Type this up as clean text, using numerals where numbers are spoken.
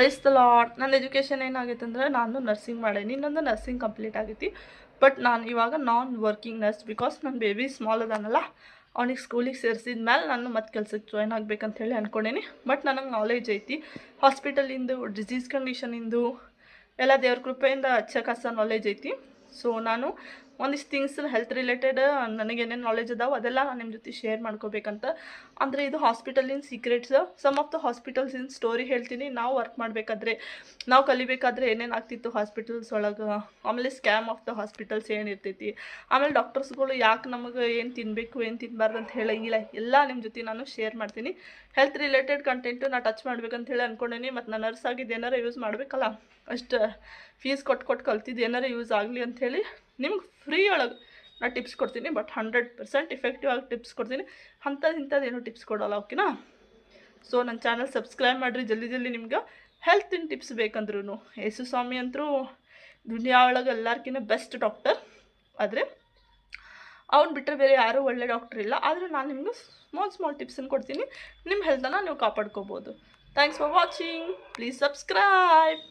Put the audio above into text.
Praise the lord. ನನ್ನ education ಏನಾಗೈತೆ ಅಂದರೆ ನಾನು ನರ್ಸಿಂಗ್ ಮಾಡೀನಿ, ಇನ್ನೊಂದು ನರ್ಸಿಂಗ್ ಕಂಪ್ಲೀಟ್ ಆಗೈತಿ. ಬಟ್ ನಾನು ಇವಾಗ ನಾನ್ ವರ್ಕಿಂಗ್ ನರ್ಸ್, ಬಿಕಾಸ್ ನನ್ನ ಬೇಬಿ ಸ್ಮಾಲ್ ಅದಾನಲ್ಲ, ಅವ್ನಿಗೆ ಸ್ಕೂಲಿಗೆ ಸೇರಿಸಿದ ಮೇಲೆ ನಾನು ಮತ್ತೆ ಕೆಲಸಕ್ಕೆ ಜಾಯ್ನ್ ಆಗ್ಬೇಕಂತ ಹೇಳಿ ಅಂದ್ಕೊಂಡೇನಿ. ಬಟ್ ನನಗೆ ನಾಲೆಜ್ ಐತಿ ಹಾಸ್ಪಿಟಲಿಂದು, ಡಿಸೀಸ್ ಕಂಡೀಷನಿಂದು ಎಲ್ಲ ದೇವ್ರ ಕೃಪೆಯಿಂದ ಅಚ್ಚ ನಾಲೆಜ್ ಐತಿ. ಸೊ ನಾನು ಒಂದಿಷ್ಟು ಥಿಂಗ್ಸ್ ಹೆಲ್ತ್ ರಿಲೇಟೆಡ್ ನನಗೇನೇನು ನಾಲೆಜ್ ಅದಾವೆ ಅದೆಲ್ಲ ನಾನು ನಿಮ್ಮ ಜೊತೆ ಶೇರ್ ಮಾಡ್ಕೋಬೇಕಂತ. ಅಂದರೆ ಇದು ಹಾಸ್ಪಿಟಲಿನ ಸೀಕ್ರೆಟ್ಸ್, ಸಮ್ ಆಫ್ ದ ಹಾಸ್ಪಿಟಲ್ಸಿನ ಸ್ಟೋರಿ ಹೇಳ್ತೀನಿ. ನಾವು ವರ್ಕ್ ಮಾಡಬೇಕಾದ್ರೆ, ನಾವು ಕಲಿಬೇಕಾದ್ರೆ ಏನೇನು ಆಗ್ತಿತ್ತು ಹಾಸ್ಪಿಟಲ್ಸ್ ಒಳಗೆ, ಆಮೇಲೆ ಸ್ಕ್ಯಾಮ್ ಆಫ್ ದ ಹಾಸ್ಪಿಟಲ್ಸ್ ಏನಿರ್ತೈತಿ, ಆಮೇಲೆ ಡಾಕ್ಟರ್ಸ್ಗಳು ಯಾಕೆ ನಮಗೆ ಏನು ತಿನ್ನಬೇಕು ಏನು ತಿನ್ನಬಾರ್ದು ಅಂತ ಹೇಳಂಗಿಲ್ಲ, ಎಲ್ಲ ನಿಮ್ಮ ಜೊತೆ ನಾನು ಶೇರ್ ಮಾಡ್ತೀನಿ. ಹೆಲ್ತ್ ರಿಲೇಟೆಡ್ ಕಂಟೆಂಟು ನಾನು ಟಚ್ ಮಾಡ್ಬೇಕಂತ ಹೇಳಿ ಅಂದ್ಕೊಂಡೇನಿ. ಮತ್ತು ನಾನು ನರ್ಸ್ ಆಗಿದ್ದು ಏನಾರು ಯೂಸ್ ಮಾಡಬೇಕಲ್ಲ, ಅಷ್ಟು ಫೀಸ್ ಕೊಟ್ಟು ಕಲ್ತಿದ್ದು ಏನಾರು ಯೂಸ್ ಆಗಲಿ ಅಂಥೇಳಿ ನಿಮ್ಗೆ ಫ್ರೀ ಒಳಗೆ ನಾನು ಟಿಪ್ಸ್ ಕೊಡ್ತೀನಿ. ಬಟ್ 100% ಎಫೆಕ್ಟಿವ್ ಆಗಿ ಟಿಪ್ಸ್ ಕೊಡ್ತೀನಿ. ಇಂಥದ್ದೇನು ಟಿಪ್ಸ್ ಕೊಡೋಲ್ಲ, ಓಕೆನಾ? ಸೊ ನನ್ನ ಚಾನಲ್ ಸಬ್ಸ್ಕ್ರೈಬ್ ಮಾಡಿರಿ ಜಲ್ದಿ. ನಿಮ್ಗೆ ಹೆಲ್ತಿನ ಟಿಪ್ಸ್ ಬೇಕಂದ್ರೂ ಯೇಸು ಸ್ವಾಮಿ ಅಂತರೂ ದುನಿಯಾ ಒಳಗೆ ಎಲ್ಲರ್ಕಿಂತ ಬೆಸ್ಟ್ ಡಾಕ್ಟರ್. ಆದರೆ ಅವ್ನು ಬಿಟ್ಟರೆ ಬೇರೆ ಯಾರೂ ಒಳ್ಳೆ ಡಾಕ್ಟರ್ ಇಲ್ಲ. ಆದರೆ ನಾನು ನಿಮ್ಗೆ ಸ್ಮಾಲ್ ಟಿಪ್ಸನ್ನು ಕೊಡ್ತೀನಿ. ನಿಮ್ಮ ಹೆಲ್ತನ್ನು ನೀವು ಕಾಪಾಡ್ಕೋಬೋದು. Thanks for watching. Please subscribe.